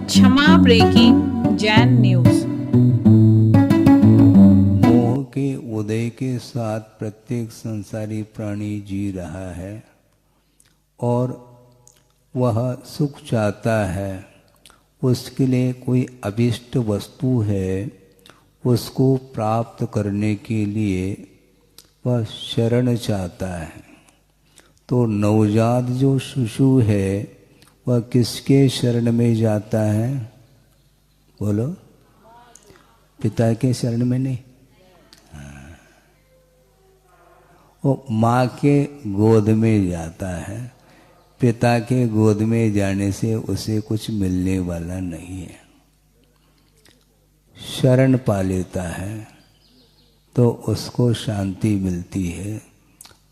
क्षमा breaking Jain news. मोह के उदय के साथ प्रत्येक संसारी प्राणी जी रहा है और वह सुख चाहता है। उसके लिए कोई अभिष्ट वस्तु है, उसको प्राप्त करने के लिए वह शरण चाहता है। तो नवजात जो शिशु है वह किसके शरण में जाता है? बोलो, पिता के शरण में नहीं, वो माँ के गोद में जाता है। पिता के गोद में जाने से उसे कुछ मिलने वाला नहीं है। शरण पा लेता है तो उसको शांति मिलती है,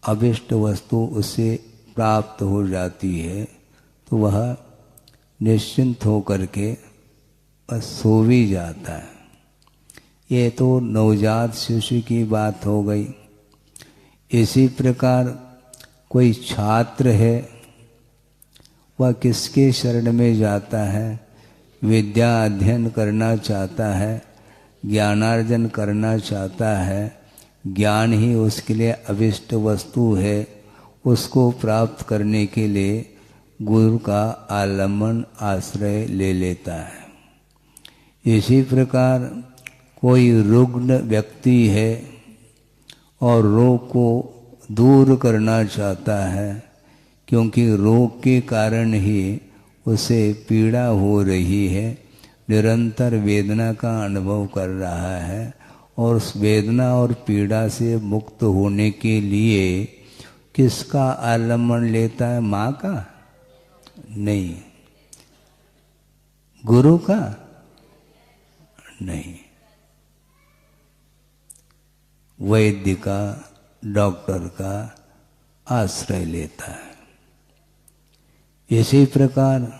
अभिष्ट वस्तु उसे प्राप्त हो जाती है, तो वह निश्चिंत होकर के सो भी जाता है। ये तो नवजात शिशु की बात हो गई। इसी प्रकार कोई छात्र है, वह किसके शरण में जाता है? विद्या अध्ययन करना चाहता है, ज्ञानार्जन करना चाहता है, ज्ञान ही उसके लिए अभिष्ट वस्तु है। उसको प्राप्त करने के लिए गुरु का आलम्बन आश्रय ले लेता है। इसी प्रकार कोई रुग्ण व्यक्ति है और रोग को दूर करना चाहता है, क्योंकि रोग के कारण ही उसे पीड़ा हो रही है, निरंतर वेदना का अनुभव कर रहा है और उस वेदना और पीड़ा से मुक्त होने के लिए किसका आलम्बन लेता है? माँ का नहीं, गुरु का नहीं, वैद्य का, डॉक्टर का आश्रय लेता है। इसी प्रकार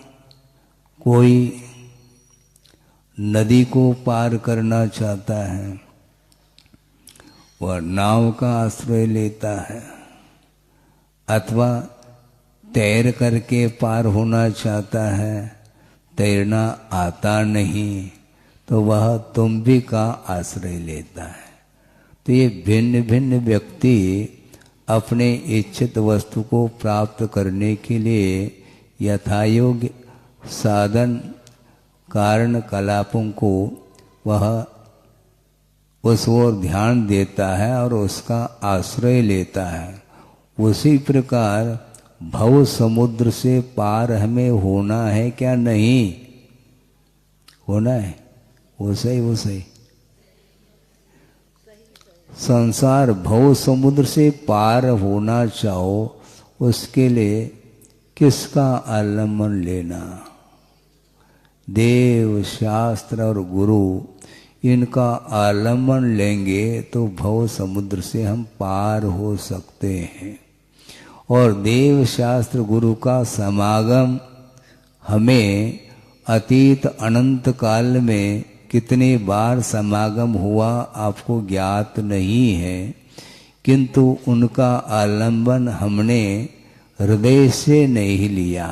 कोई नदी को पार करना चाहता है, वह नाव का आश्रय लेता है। अथवा तैर करके पार होना चाहता है, तैरना आता नहीं, तो वह तुम्बी का आश्रय लेता है। तो ये भिन्न भिन्न व्यक्ति अपने इच्छित वस्तु को प्राप्त करने के लिए यथायोग्य साधन कारण कलापों को वह उस ओर ध्यान देता है और उसका आश्रय लेता है। उसी प्रकार भव समुद्र से पार हमें होना है क्या? नहीं होना है, उसे संसार भव समुद्र से पार होना चाहो, उसके लिए किसका आलम्बन लेना? देव, शास्त्र और गुरु, इनका आलम्बन लेंगे तो भव समुद्र से हम पार हो सकते हैं। और देव, शास्त्र, गुरु का समागम हमें अतीत अनंत काल में कितनी बार समागम हुआ आपको ज्ञात नहीं है, किंतु उनका आलम्बन हमने हृदय से नहीं लिया।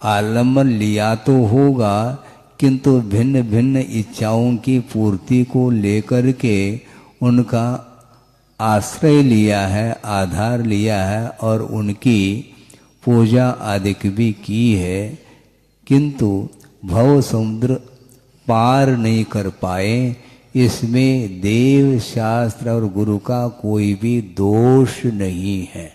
आलम्बन लिया तो होगा, किंतु भिन्न भिन्न इच्छाओं की पूर्ति को लेकर के उनका आश्रय लिया है, आधार लिया है और उनकी पूजा आदि भी की है, किंतु भव समुद्र पार नहीं कर पाए। इसमें देव, शास्त्र और गुरु का कोई भी दोष नहीं है,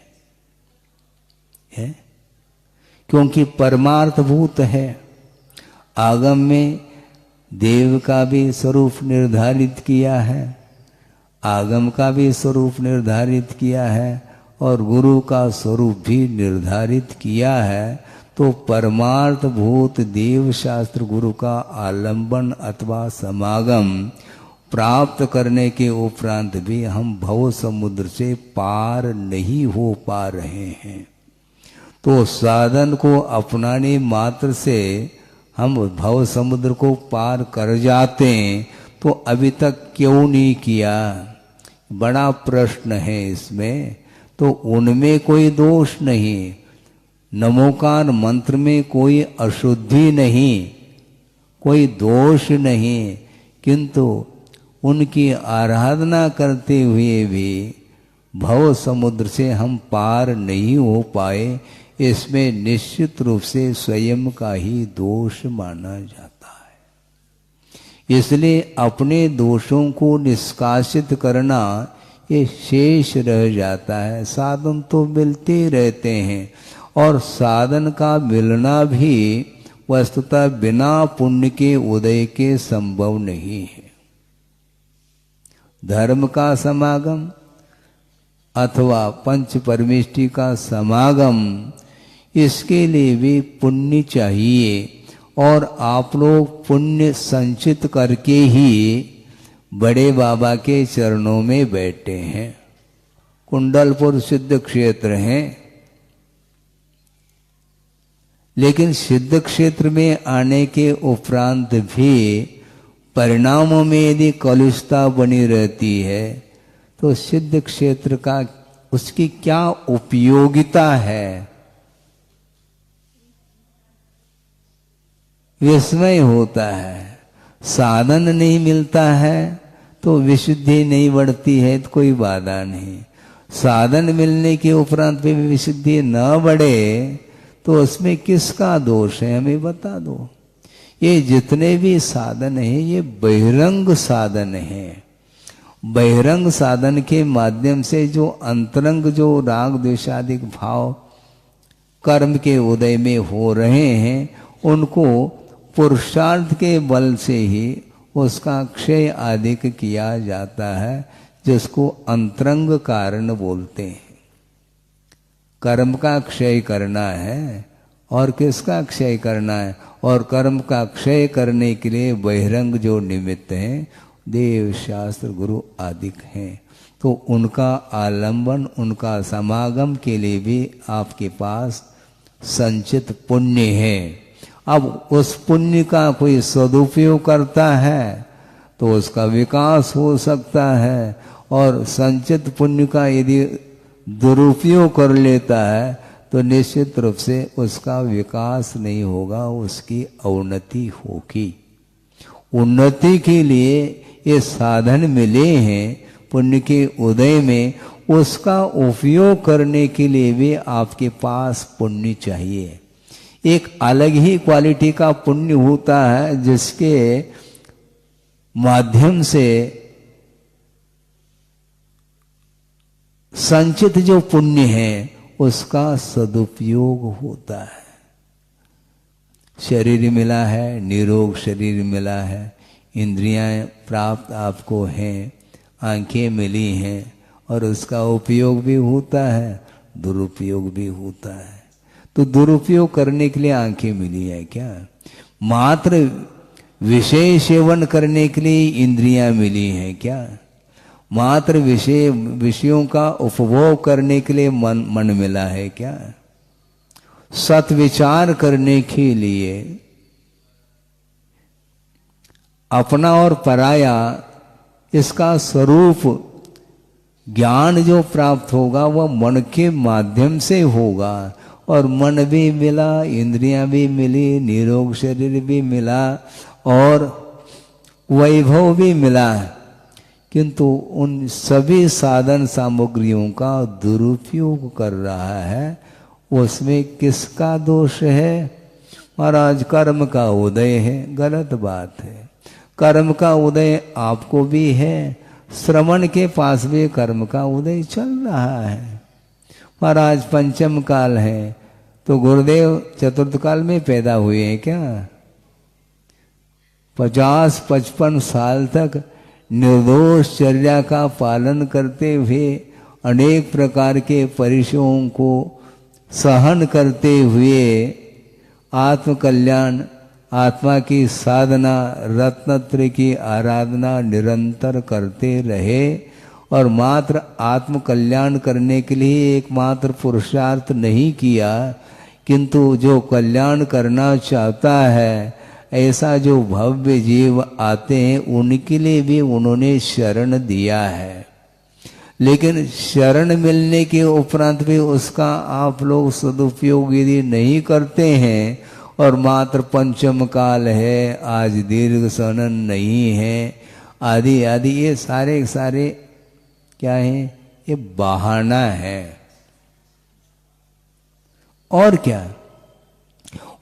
क्योंकि परमार्थभूत है। आगम में देव का भी स्वरूप निर्धारित किया है, आगम का भी स्वरूप निर्धारित किया है और गुरु का स्वरूप भी निर्धारित किया है। तो परमार्थ भूत देव, शास्त्र, गुरु का आलम्बन अथवा समागम प्राप्त करने के उपरांत भी हम भव समुद्र से पार नहीं हो पा रहे हैं। तो साधन को अपनाने मात्र से हम भव समुद्र को पार कर जाते हैं, तो अभी तक क्यों नहीं किया? बड़ा प्रश्न है इसमें। तो उनमें कोई दोष नहीं, नमोकार मंत्र में कोई अशुद्धि नहीं, कोई दोष नहीं, किंतु उनकी आराधना करते हुए भी भव समुद्र से हम पार नहीं हो पाए, इसमें निश्चित रूप से स्वयं का ही दोष माना जाता है। इसलिए अपने दोषों को निष्कासित करना ये शेष रह जाता है। साधन तो मिलते रहते हैं, और साधन का मिलना भी वस्तुतः बिना पुण्य के उदय के संभव नहीं है। धर्म का समागम अथवा पंच परमेष्टि का समागम, इसके लिए भी पुण्य चाहिए, और आप लोग पुण्य संचित करके ही बड़े बाबा के चरणों में बैठे हैं। कुंडलपुर सिद्ध क्षेत्र है, लेकिन सिद्ध क्षेत्र में आने के उपरांत भी परिणामों में यदि कलुषता बनी रहती है तो सिद्ध क्षेत्र का उसकी क्या उपयोगिता है। विस्मय होता है। साधन नहीं मिलता है तो विशुद्धि नहीं बढ़ती है तो कोई बाधा नहीं। साधन मिलने के उपरांत भी विशुद्धि न बढ़े तो उसमें किसका दोष है, हमें बता दो। ये जितने भी साधन हैं ये बहिरंग साधन हैं। बहिरंग साधन के माध्यम से जो अंतरंग जो राग द्वेषादिक भाव कर्म के उदय में हो रहे हैं, उनको पुरुषार्थ के बल से ही उसका क्षय अधिक किया जाता है, जिसको अंतरंग कारण बोलते हैं। कर्म का क्षय करना है, और किसका क्षय करना है, और कर्म का क्षय करने के लिए बहिरंग जो निमित्त हैं, देव शास्त्र गुरु आदि हैं, तो उनका आलंबन उनका समागम के लिए भी आपके पास संचित पुण्य है। अब उस पुण्य का कोई सदुपयोग करता है तो उसका विकास हो सकता है, और संचित पुण्य का यदि दुरुपयोग कर लेता है तो निश्चित रूप से उसका विकास नहीं होगा, उसकी अवनति होगी। उन्नति के लिए ये साधन मिले हैं पुण्य के उदय में, उसका उपयोग करने के लिए भी आपके पास पुण्य चाहिए। एक अलग ही क्वालिटी का पुण्य होता है जिसके माध्यम से संचित जो पुण्य है उसका सदुपयोग होता है। शरीर मिला है, निरोग शरीर मिला है, इंद्रियां प्राप्त आपको हैं, आंखें मिली हैं, और उसका उपयोग भी होता है, दुरुपयोग भी होता है। तो दुरुपयोग करने के लिए आंखें मिली है क्या? मात्र विषय सेवन करने के लिए इंद्रियां मिली हैं क्या? मात्र विषयों का उपभोग करने के लिए मन मिला है क्या? सत विचार करने के लिए अपना और पराया इसका स्वरूप ज्ञान जो प्राप्त होगा वह मन के माध्यम से होगा, और मन भी मिला, इंद्रियां भी मिली, निरोग शरीर भी मिला, और वैभव भी मिला, किंतु उन सभी साधन सामग्रियों का दुरुपयोग कर रहा है। उसमें किसका दोष है? महाराज कर्म का उदय है, गलत बात है। कर्म का उदय आपको भी है, श्रवण के पास भी कर्म का उदय चल रहा है। महाराज पंचम काल है तो गुरुदेव चतुर्थ काल में पैदा हुए हैं क्या? 50-55 साल तक निर्दोष चर्या का पालन करते हुए अनेक प्रकार के परिश्रमों को सहन करते हुए आत्म कल्याण, आत्मा की साधना, रत्नत्रय की आराधना निरंतर करते रहे, और मात्र आत्म कल्याण करने के लिए एकमात्र पुरुषार्थ नहीं किया, किंतु जो कल्याण करना चाहता है ऐसा जो भव्य जीव आते हैं उनके लिए भी उन्होंने शरण दिया है। लेकिन शरण मिलने के उपरांत भी उसका आप लोग सदुपयोग यदि नहीं करते हैं और मात्र पंचम काल है, आज दीर्घ सनन नहीं है, आदि आदि, ये सारे सारे क्या है? ये बहाना है। और क्या?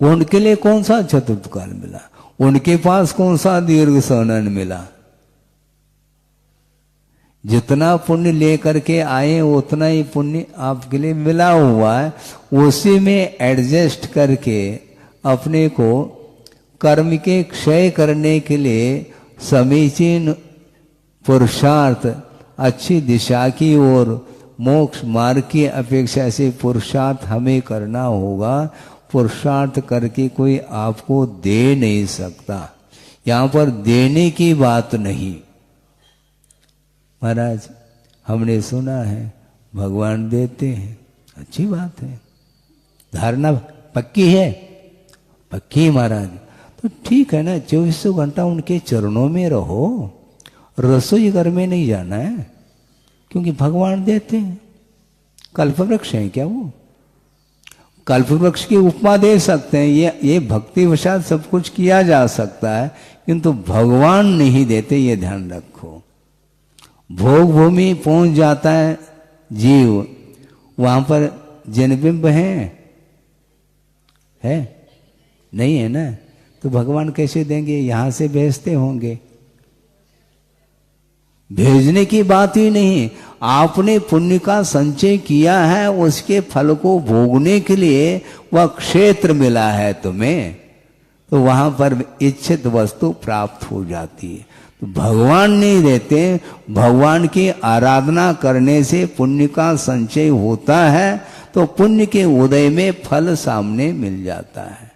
उनके लिए कौन सा चतुर्थ काल मिला? उनके पास कौन सा दीर्घ सनन मिला? जितना पुण्य लेकर के आए उतना ही पुण्य आपके लिए मिला हुआ है। उसी में एडजस्ट करके अपने को कर्म के क्षय करने के लिए समीचीन पुरुषार्थ, अच्छी दिशा की ओर, मोक्ष मार्ग की अपेक्षा से पुरुषार्थ हमें करना होगा। पुरुषार्थ करके कोई आपको दे नहीं सकता। यहाँ पर देने की बात नहीं। महाराज हमने सुना है भगवान देते हैं, अच्छी बात है, धारणा पक्की है, पक्की महाराज, तो ठीक है ना, 24 घंटा उनके चरणों में रहो, रसोई घर में नहीं जाना है, क्योंकि भगवान देते हैं। कल्पवृक्ष है क्या वो? कल्पवृक्ष की उपमा दे सकते हैं, ये भक्ति वशात सब कुछ किया जा सकता है, किंतु भगवान नहीं देते, ये ध्यान रखो। भोग भूमि पहुंच जाता है जीव, वहां पर जनबिंब है नहीं है ना, तो भगवान कैसे देंगे? यहां से भेजते होंगे। भेजने की बात ही नहीं, आपने पुण्य का संचय किया है, उसके फल को भोगने के लिए वह क्षेत्र मिला है तुम्हें, तो वहां पर इच्छित वस्तु प्राप्त हो जाती है। तो भगवान नहीं देते, भगवान की आराधना करने से पुण्य का संचय होता है, तो पुण्य के उदय में फल सामने मिल जाता है।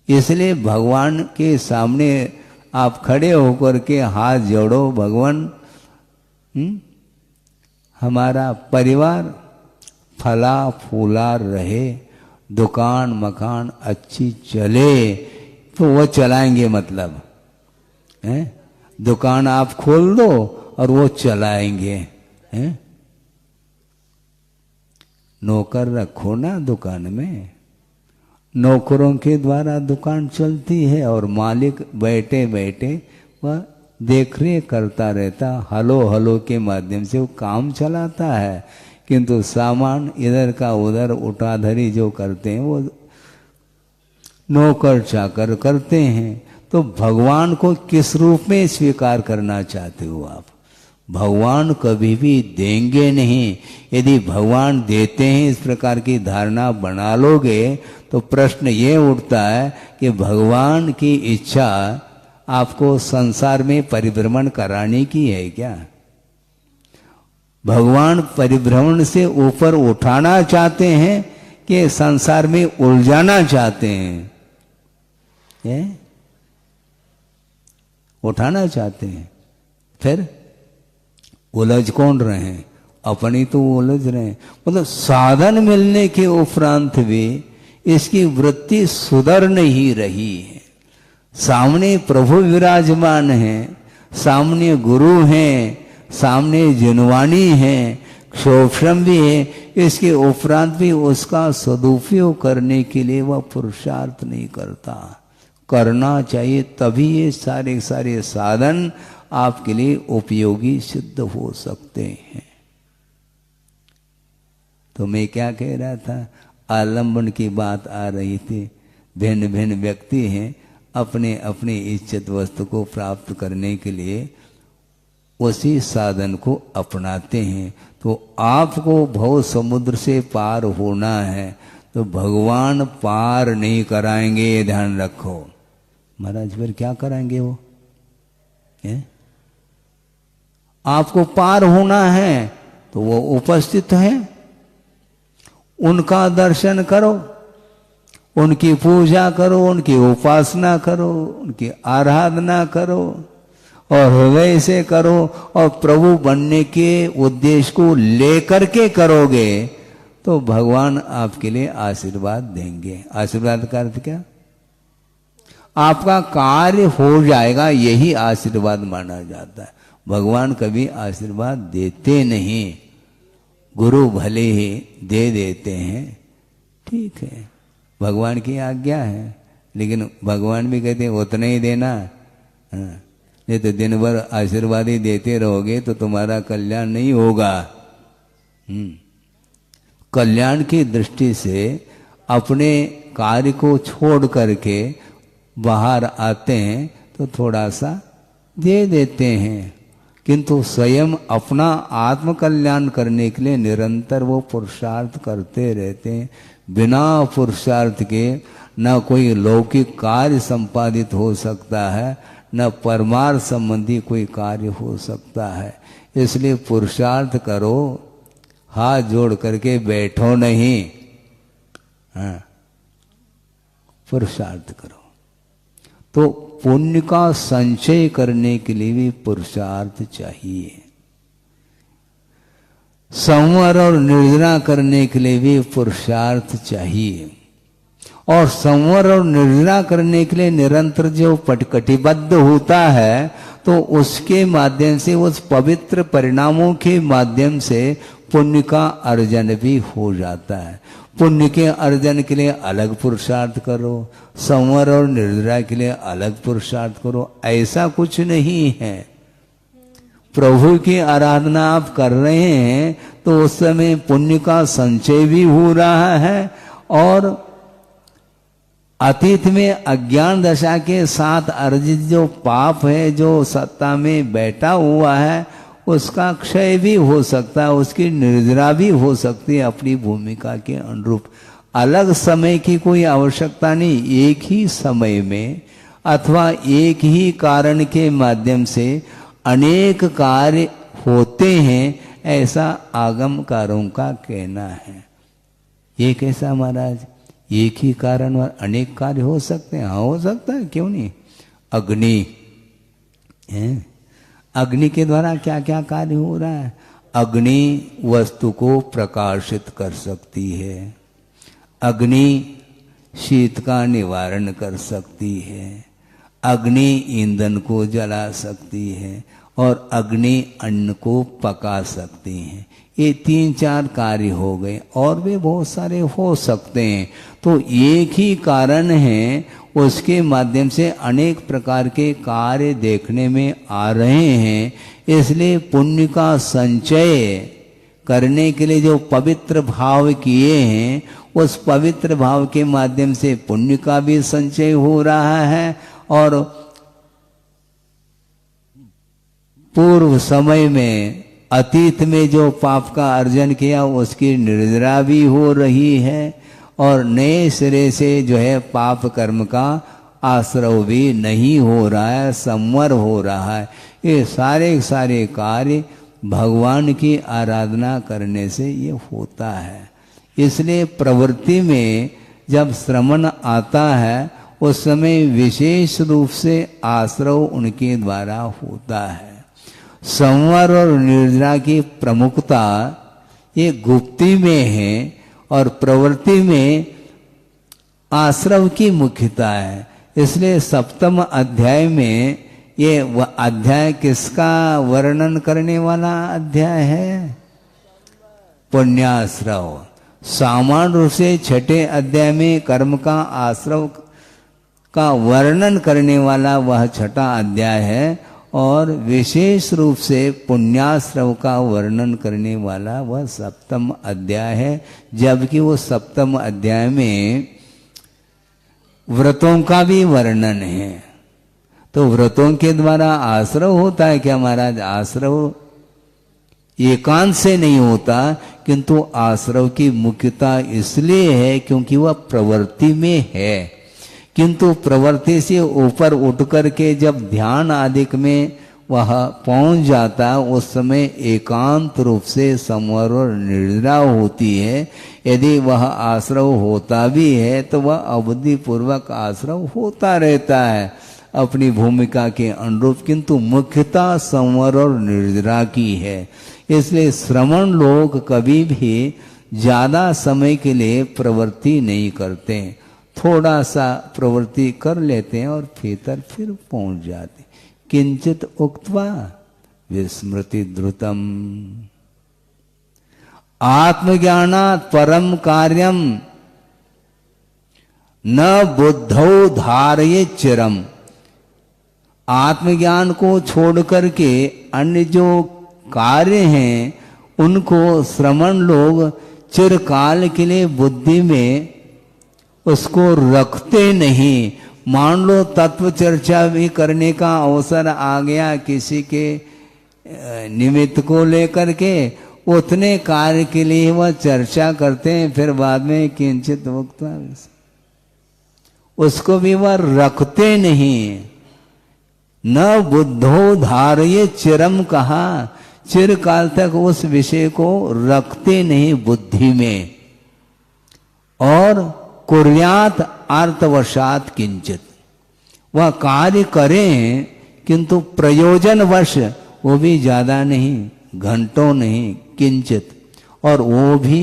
इसलिए भगवान के सामने आप खड़े होकर के हाथ जोड़ो, भगवान हमारा परिवार फला फूला रहे, दुकान मकान अच्छी चले, तो वो चलाएंगे, मतलब है, दुकान आप खोल दो और वो चलाएंगे, हैं? नौकर रखो ना दुकान में, नौकरों के द्वारा दुकान चलती है और मालिक बैठे बैठे वह देख रेख करता रहता, हलो हलो के माध्यम से वो काम चलाता है, किंतु सामान इधर का उधर उठाधरी जो करते हैं वो नौकर चाकर करते हैं। तो भगवान को किस रूप में स्वीकार करना चाहते हो आप? भगवान कभी भी देंगे नहीं। यदि भगवान देते हैं, इस प्रकार की धारणा बना लोगे, तो प्रश्न ये उठता है कि भगवान की इच्छा आपको संसार में परिभ्रमण कराने की है क्या? भगवान परिभ्रमण से ऊपर उठाना चाहते हैं कि संसार में उलझाना चाहते हैं? उठाना चाहते हैं। फिर उलझ कौन रहे हैं? अपनी तो उलझ रहे हैं। मतलब साधन मिलने के उपरांत भी इसकी वृत्ति सुधर नहीं रही है। सामने प्रभु विराजमान है, सामने गुरु हैं, सामने जिनवानी है, क्षोभम भी है, इसके उपरांत भी उसका सदुपयोग करने के लिए वह पुरुषार्थ नहीं करता। करना चाहिए, तभी ये सारे सारे साधन आपके लिए उपयोगी सिद्ध हो सकते हैं। तो मैं क्या कह रहा था? आलंबन की बात आ रही थी। भिन्न भिन्न व्यक्ति हैं, अपने अपने इच्छित वस्तु को प्राप्त करने के लिए उसी साधन को अपनाते हैं। तो आपको भव समुद्र से पार होना है, तो भगवान पार नहीं कराएंगे, ये ध्यान रखो। महाराज फिर क्या कराएंगे वो? आपको पार होना है तो वो उपस्थित है, उनका दर्शन करो, उनकी पूजा करो, उनकी उपासना करो, उनकी आराधना करो और हृदय से करो, और प्रभु बनने के उद्देश्य को लेकर के करोगे तो भगवान आपके लिए आशीर्वाद देंगे। आशीर्वाद का अर्थ क्या? आपका कार्य हो जाएगा, यही आशीर्वाद माना जाता है। भगवान कभी आशीर्वाद देते नहीं। गुरु भले ही दे देते हैं, ठीक है, भगवान की आज्ञा है, लेकिन भगवान भी कहते हैं उतना ही देना। हाँ, नहीं तो दिन भर आशीर्वाद ही देते रहोगे तो तुम्हारा कल्याण नहीं होगा। कल्याण की दृष्टि से अपने कार्य को छोड़ करके बाहर आते हैं तो थोड़ा सा दे देते हैं, किंतु स्वयं अपना आत्म कल्याण करने के लिए निरंतर वो पुरुषार्थ करते रहते हैं। बिना पुरुषार्थ के न कोई लौकिक कार्य संपादित हो सकता है, न परमार्थ संबंधी कोई कार्य हो सकता है। इसलिए पुरुषार्थ करो, हाथ जोड़ करके बैठो नहीं, हाँ, पुरुषार्थ करो। तो पुण्य का संचय करने के लिए भी पुरुषार्थ चाहिए, संवर और निर्जरा करने के लिए भी पुरुषार्थ चाहिए, और संवर और निर्जरा करने के लिए निरंतर जो कटिबद्ध होता है तो उसके माध्यम से, उस पवित्र परिणामों के माध्यम से पुण्य का अर्जन भी हो जाता है। पुण्य के अर्जन के लिए अलग पुरुषार्थ करो, संवर और निर्जरा के लिए अलग पुरुषार्थ करो, ऐसा कुछ नहीं है। प्रभु की आराधना आप कर रहे हैं तो उस समय पुण्य का संचय भी हो रहा है, और अतीत में अज्ञान दशा के साथ अर्जित जो पाप है, जो सत्ता में बैठा हुआ है, उसका क्षय भी हो सकता है, उसकी निर्जरा भी हो सकती है अपनी भूमिका के अनुरूप। अलग समय की कोई आवश्यकता नहीं, एक ही समय में अथवा एक ही कारण के माध्यम से अनेक कार्य होते हैं, ऐसा आगमकारों का कहना है। ये कैसा महाराज, एक ही कारण और अनेक कार्य हो सकते हैं? हाँ, हो सकता है, क्यों नहीं। अग्नि है, अग्नि के द्वारा क्या क्या कार्य हो रहा है। अग्नि वस्तु को प्रकाशित कर सकती है, अग्नि शीत का निवारण कर सकती है, अग्नि ईंधन को जला सकती है, और अग्नि अन्न को पका सकती है। ये 3-4 कार्य हो गए, और भी बहुत सारे हो सकते हैं। तो एक ही कारण है, उसके माध्यम से अनेक प्रकार के कार्य देखने में आ रहे हैं। इसलिए पुण्य का संचय करने के लिए जो पवित्र भाव किए हैं, उस पवित्र भाव के माध्यम से पुण्य का भी संचय हो रहा है, और पूर्व समय में अतीत में जो पाप का अर्जन किया उसकी निर्जरा भी हो रही है, और नए सिरे से जो है पाप कर्म का आश्रव भी नहीं हो रहा है, संवर हो रहा है। ये सारे सारे कार्य भगवान की आराधना करने से ये होता है। इसलिए प्रवृत्ति में जब श्रमण आता है उस समय विशेष रूप से आश्रव उनके द्वारा होता है। संवर और निर्जरा की प्रमुखता ये गुप्ति में है, और प्रवृत्ति में आश्रव की मुख्यता है। इसलिए 7वें अध्याय में ये अध्याय किसका वर्णन करने वाला अध्याय है? पुण्याश्रव। सामान्य रूप से 6ठे अध्याय में कर्म का आश्रव का वर्णन करने वाला वह 6ठा अध्याय है, और विशेष रूप से पुण्याश्रव का वर्णन करने वाला वह 7वां अध्याय है। जबकि वो 7वें अध्याय में व्रतों का भी वर्णन है। तो व्रतों के द्वारा आश्रव होता है क्या महाराज? आश्रव एकांत से नहीं होता, किंतु आश्रव की मुख्यता इसलिए है क्योंकि वह प्रवृत्ति में है। किंतु प्रवृत्ति से ऊपर उठ करके जब ध्यान आदिक में वह पहुंच जाता, उस समय एकांत रूप से संवर और निर्जरा होती है। यदि वह आश्रव होता भी है तो वह अवधि पूर्वक आश्रव होता रहता है अपनी भूमिका के अनुरूप, किंतु मुख्यता संवर और निर्जरा की है। इसलिए श्रमण लोग कभी भी ज्यादा समय के लिए प्रवृत्ति नहीं करते, थोड़ा सा प्रवृत्ति कर लेते हैं और भीतर फिर पहुंच जाते। किंचित उक्त्वा विस्मृति द्रुतम। आत्मज्ञानात् परम कार्यम न बुद्धौ धारये चिरम। आत्मज्ञान को छोड़ करके अन्य जो कार्य हैं उनको श्रमण लोग चिरकाल के लिए बुद्धि में उसको रखते नहीं। मान लो तत्व चर्चा भी करने का अवसर आ गया किसी के निमित्त को लेकर के, उतने कार्य के लिए वह चर्चा करते हैं, फिर बाद में किंचित वक्ता उसको भी वह रखते नहीं। न बुद्धो धारये चिरम कहा, चिरकाल तक उस विषय को रखते नहीं बुद्धि में। और कुर्यात अर्थवशात किंचित, वह कार्य करें किंतु प्रयोजनवश, वो भी ज्यादा नहीं, घंटों नहीं, किंचित, और वो भी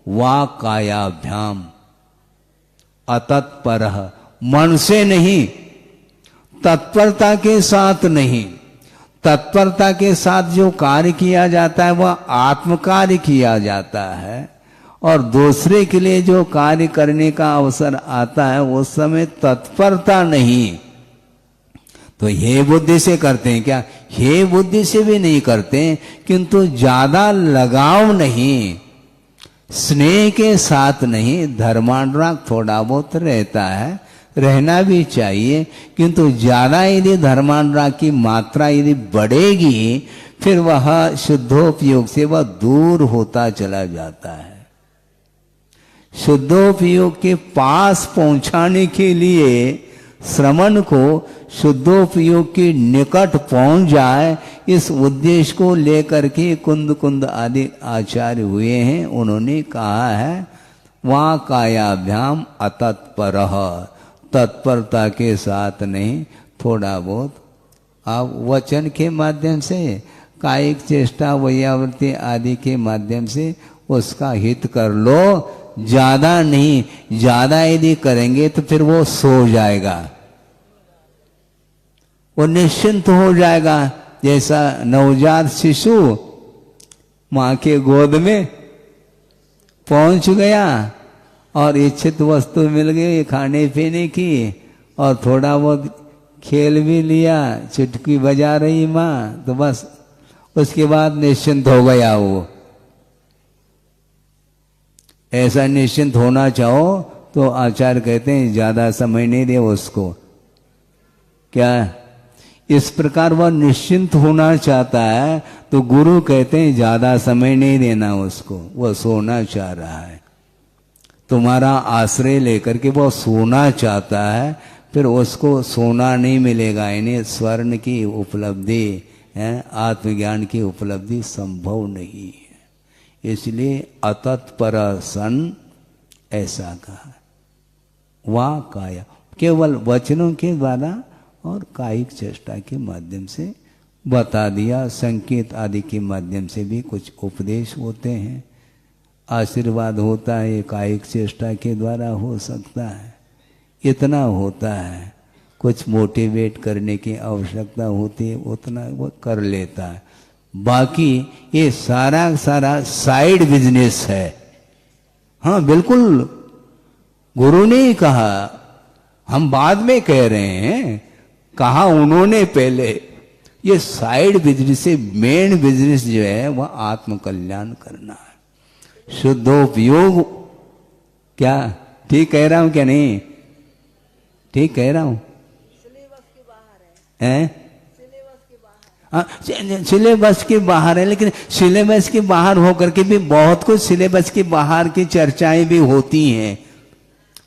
वाकायाभ्याम, अतत्पर, मन से नहीं, तत्परता के साथ नहीं। तत्परता के साथ जो कार्य किया जाता है वह आत्म कार्य किया जाता है, और दूसरे के लिए जो कार्य करने का अवसर आता है उस समय तत्परता नहीं। तो हे बुद्धि से करते हैं क्या? हे बुद्धि से भी नहीं करते, किंतु ज्यादा लगाव नहीं, स्नेह के साथ नहीं, धर्मानुराग थोड़ा बहुत रहता है, रहना भी चाहिए, किंतु ज्यादा यदि धर्मानुराग की मात्रा यदि बढ़ेगी फिर वह शुद्धोपयोग से वह दूर होता चला जाता है। शुद्धोपयोग के पास पहुंचाने के लिए श्रमण को शुद्धोपयोग के निकट पहुंच जाए, इस उद्देश्य को लेकर के कुंद कुंद आदि आचार्य हुए हैं। उन्होंने कहा है वहाँ कायाभ्याम अतत्परः, तत्परता के साथ नहीं, थोड़ा बहुत आप वचन के माध्यम से, कायिक चेष्टा वैयावृत्ति आदि के माध्यम से उसका हित कर लो, ज्यादा नहीं। ज्यादा यदि करेंगे तो फिर वो सो जाएगा, वो निश्चिंत हो जाएगा। जैसा नवजात शिशु माँ के गोद में पहुंच गया और इच्छित वस्तु मिल गई खाने पीने की, और थोड़ा बहुत खेल भी लिया, चुटकी बजा रही माँ, तो बस उसके बाद निश्चिंत हो गया वो। ऐसा निश्चिंत होना चाहो तो आचार्य कहते हैं ज्यादा समय नहीं दे उसको। क्या इस प्रकार वह निश्चिंत होना चाहता है तो गुरु कहते हैं ज्यादा समय नहीं देना उसको, वह सोना चाह रहा है, तुम्हारा आश्रय लेकर के वह सोना चाहता है, फिर उसको सोना नहीं मिलेगा। इन्हें स्वर्ण की उपलब्धि है, आत्मज्ञान की उपलब्धि संभव नहीं है। इसलिए अतत्पर सन ऐसा कहा। वाह काया केवल वचनों के द्वारा और कायिक चेष्टा के माध्यम से बता दिया, संकेत आदि के माध्यम से भी कुछ उपदेश होते हैं, आशीर्वाद होता है, कायिक चेष्टा के द्वारा हो सकता है, इतना होता है। कुछ मोटिवेट करने की आवश्यकता होती है, उतना वो कर लेता है। बाकी ये सारा सारा साइड बिजनेस है। हाँ बिल्कुल, गुरु ने ही कहा, हम बाद में कह रहे हैं, कहा उन्होंने पहले। ये साइड बिजनेस से मेन बिजनेस जो है वह आत्म कल्याण करना है, शुद्धोपयोग। क्या ठीक कह रहा हूं क्या? नहीं ठीक कह रहा हूं? सिलेबस के बाहर है, लेकिन सिलेबस के बाहर होकर के भी बहुत कुछ सिलेबस के बाहर की चर्चाएं भी होती हैं,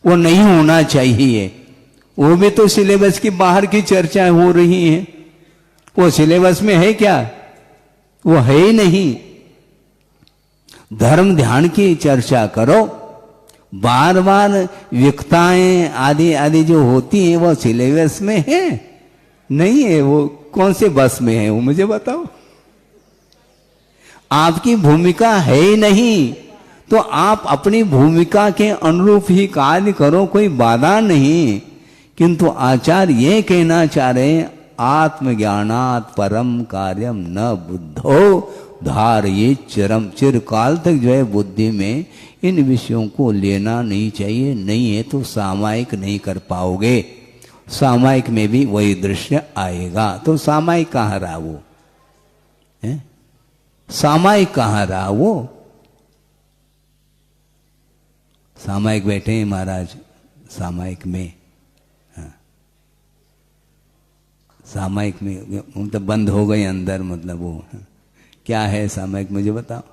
वो नहीं होना चाहिए। वो भी तो सिलेबस के बाहर की चर्चाएं हो रही हैं, वो सिलेबस में है क्या? वो है ही नहीं। धर्म ध्यान की चर्चा करो, बार बार विकताएं आदि आदि जो होती हैं वो सिलेबस में है नहीं है। वो कौन से बस में है वो मुझे बताओ। आपकी भूमिका है ही नहीं, तो आप अपनी भूमिका के अनुरूप ही कार्य करो, कोई बाधा नहीं। किंतु आचार्य ये कहना चाह रहे हैं, आत्मज्ञानात् परम कार्यम न बुद्धो धार ये चरम चिरकाल तक जो है बुद्धि में इन विषयों को लेना नहीं चाहिए। नहीं है तो सामायिक नहीं कर पाओगे, सामायिक में भी वही दृश्य आएगा। तो सामायिक कहाँ रहा वो है? सामायिक कहाँ रहा वो? सामायिक बैठे हैं महाराज, सामायिक में, हाँ। सामायिक में मतलब बंद हो गए अंदर, मतलब वो हाँ। क्या है सामायिक मुझे बताओ,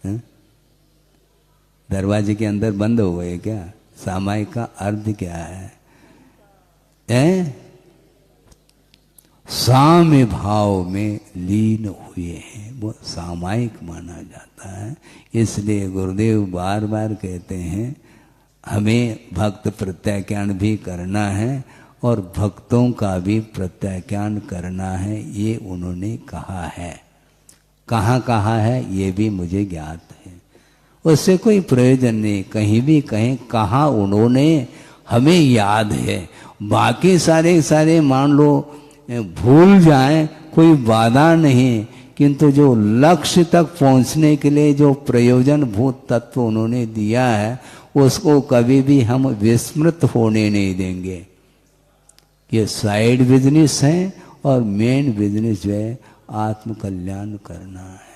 हाँ? दरवाजे के अंदर बंद हो गए क्या? सामायिक का अर्थ क्या है? साम्य भाव में लीन हुए हैं, वो सामायिक माना जाता है। इसलिए गुरुदेव बार बार कहते हैं हमें भक्त प्रत्याख्यान भी करना है और भक्तों का भी प्रत्याख्यान करना है, ये उन्होंने कहा है। कहाँ कहा है ये भी मुझे ज्ञात है, उससे कोई प्रयोजन नहीं। कहीं भी कहें कहा उन्होंने, हमें याद है। बाकी सारे मान लो भूल जाएं, कोई बाधा नहीं, किंतु जो लक्ष्य तक पहुंचने के लिए जो प्रयोजन भूत तत्व उन्होंने दिया है उसको कभी भी हम विस्मृत होने नहीं देंगे। ये साइड बिजनेस है और मेन बिजनेस जो है आत्म कल्याण करना है।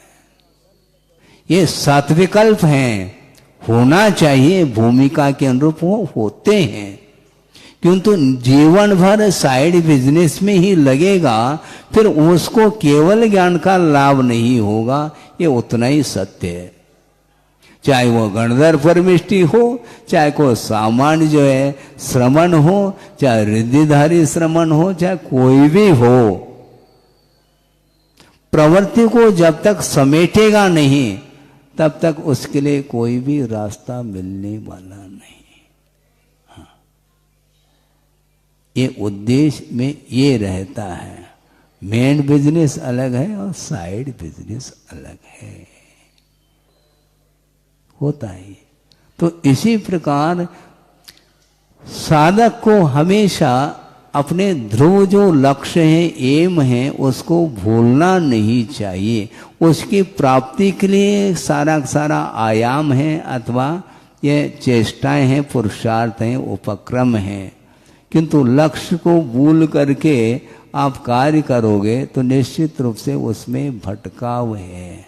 ये सत्विकल्प हैं, होना चाहिए, भूमिका के अनुरूप वो होते हैं, किंतु जीवन भर साइड बिजनेस में ही लगेगा, फिर उसको केवल ज्ञान का लाभ नहीं होगा। ये उतना ही सत्य है। चाहे वो गणधर परमिष्टि हो, चाहे कोई सामान्य जो है श्रमण हो, चाहे रिद्धिधारी श्रमण हो, चाहे कोई भी हो, प्रवृत्ति को जब तक समेटेगा नहीं तब तक उसके लिए कोई भी रास्ता मिलने वाला नहीं। हाँ। ये उद्देश्य में ये रहता है, मेन बिजनेस अलग है और साइड बिजनेस अलग है, होता है। तो इसी प्रकार साधक को हमेशा अपने ध्रुव जो लक्ष्य है, एम है, उसको भूलना नहीं चाहिए। उसकी प्राप्ति के लिए सारा आयाम है अथवा ये चेष्टाएं हैं, पुरुषार्थ हैं, उपक्रम हैं, किंतु लक्ष्य को भूल करके आप कार्य करोगे तो निश्चित रूप से उसमें भटकाव है,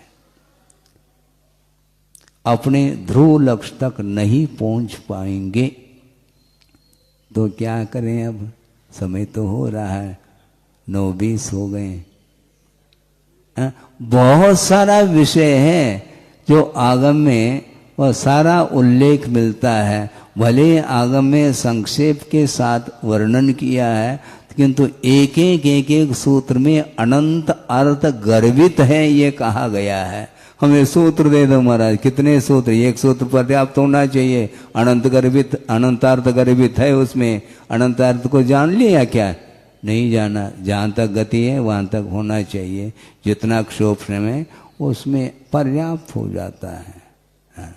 अपने ध्रुव लक्ष्य तक नहीं पहुंच पाएंगे। तो क्या करें, अब समय तो हो रहा है, 9:20 हो गए। बहुत सारा विषय है जो आगम में वह सारा उल्लेख मिलता है। भले आगम में संक्षेप के साथ वर्णन किया है, किंतु एक एक सूत्र में अनंत अर्थ गर्भित है, ये कहा गया है। हमें सूत्र दे दो महाराज, कितने सूत्र? एक सूत्र पर्याप्त होना चाहिए। अनंतार्थ गर्भित है, उसमें अनंतार्थ को जान लिया क्या? नहीं जाना। जहाँ तक गति है वहाँ तक होना चाहिए। जितना क्षोभ में उसमें पर्याप्त हो जाता है। हाँ।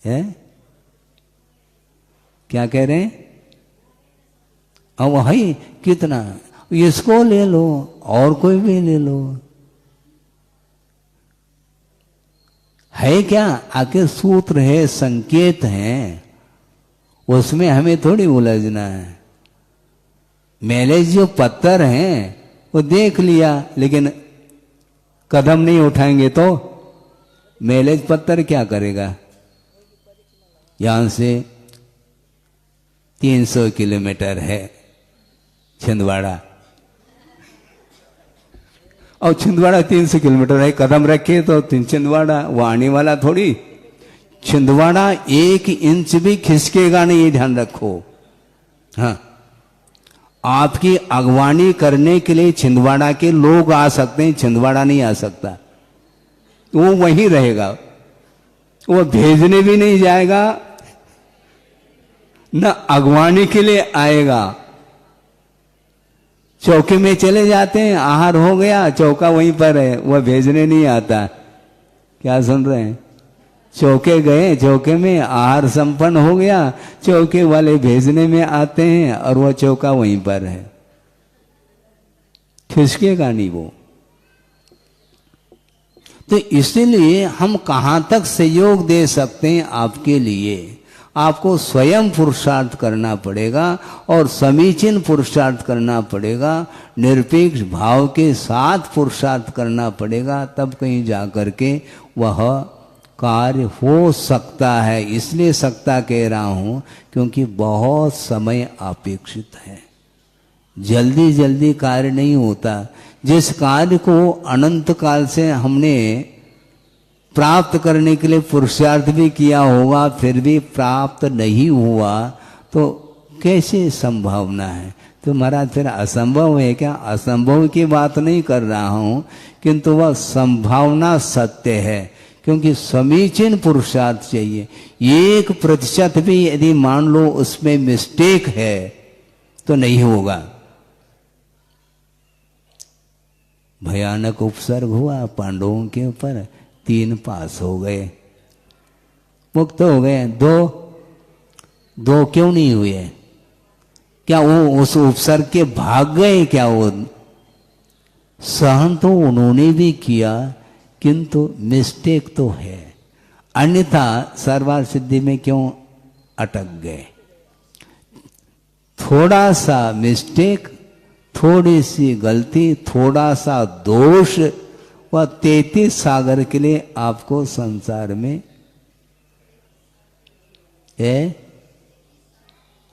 है? क्या कह रहे हैं? अब है कितना, इसको ले लो और कोई भी ले लो, है क्या? आखिर सूत्र है, संकेत है, उसमें हमें थोड़ी उलझना है। मेले जो पत्थर हैं वो देख लिया, लेकिन कदम नहीं उठाएंगे तो मेलेज पत्थर क्या करेगा? यहां से 300 किलोमीटर है छिंदवाड़ा, और छिंदवाड़ा 300 किलोमीटर है, कदम रखे तो छिंदवाड़ा, वो आने वाला थोड़ी। छिंदवाड़ा 1 इंच भी खिसकेगा नहीं, ये ध्यान रखो। हाँ, आपकी अगवानी करने के लिए छिंदवाड़ा के लोग आ सकते हैं, छिंदवाड़ा नहीं आ सकता। वो वहीं रहेगा, वो भेजने भी नहीं जाएगा, न अगवानी के लिए आएगा। चौके में चले जाते हैं, आहार हो गया, चौका वहीं पर है, वह भेजने नहीं आता। क्या सुन रहे हैं? चौके गए, चौके में आहार संपन्न हो गया, चौके वाले भेजने में आते हैं और वह चौका वहीं पर है, खिसकेगा नहीं वो। तो इसलिए हम कहाँ तक सहयोग दे सकते हैं आपके लिए, आपको स्वयं पुरुषार्थ करना पड़ेगा और समीचीन पुरुषार्थ करना पड़ेगा, निरपेक्ष भाव के साथ पुरुषार्थ करना पड़ेगा, तब कहीं जा कर के वह कार्य हो सकता है। इसलिए सकता कह रहा हूं क्योंकि बहुत समय अपेक्षित है, जल्दी जल्दी कार्य नहीं होता। जिस कार्य को अनंत काल से हमने प्राप्त करने के लिए पुरुषार्थ भी किया होगा, फिर भी प्राप्त नहीं हुआ, तो कैसे संभावना है? तो महाराज फिर असंभव है क्या? असंभव की बात नहीं कर रहा हूं, किंतु वह संभावना सत्य है, क्योंकि समीचीन पुरुषार्थ चाहिए। 1% भी यदि मान लो उसमें मिस्टेक है तो नहीं होगा। भयानक उपसर्ग हुआ पांडवों के ऊपर, 3 पास हो गए, मुक्त हो गए, 2 क्यों नहीं हुए? क्या वो उस उपसर्ग के भाग गए क्या? वो सहन तो उन्होंने भी किया, किंतु मिस्टेक तो है, अन्यथा सर्वार्थ सिद्धि में क्यों अटक गए? थोड़ा सा मिस्टेक, थोड़ी सी गलती, थोड़ा सा दोष, वह 33 सागर के लिए आपको संसार में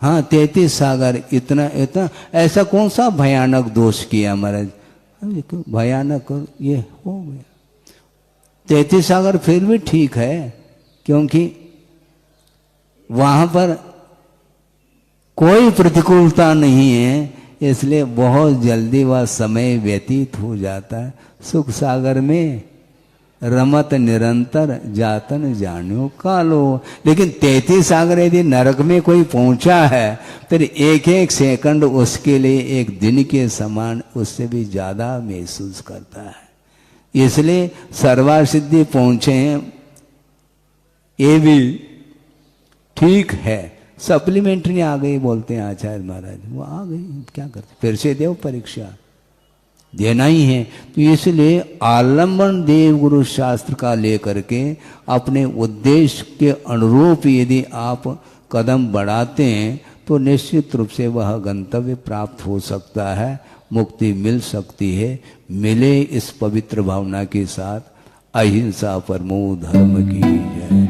हाँ 33 सागर, इतना ऐसा कौन सा भयानक दोष किया महाराज? भयानक ये हो गया। 33 सागर फिर भी ठीक है, क्योंकि वहां पर कोई प्रतिकूलता नहीं है, इसलिए बहुत जल्दी वह समय व्यतीत हो जाता है। सुख सागर में रमत निरंतर जातन जान्यो कालो। लेकिन 33 सागर यदि नरक में कोई पहुंचा है, फिर एक एक सेकंड उसके लिए एक दिन के समान उससे भी ज्यादा महसूस करता है। इसलिए सर्वार्थ सिद्धि पहुंचे हैं, ये भी ठीक है। सप्लीमेंट्री आ गई बोलते हैं आचार्य महाराज, वो आ गई, क्या करते, फिर से देव परीक्षा देना ही है। तो इसलिए आलम्बन देव गुरु शास्त्र का लेकर के अपने उद्देश्य के अनुरूप यदि आप कदम बढ़ाते हैं तो निश्चित रूप से वह गंतव्य प्राप्त हो सकता है, मुक्ति मिल सकती है। मिले इस पवित्र भावना के साथ। अहिंसा परमो धर्म की जय।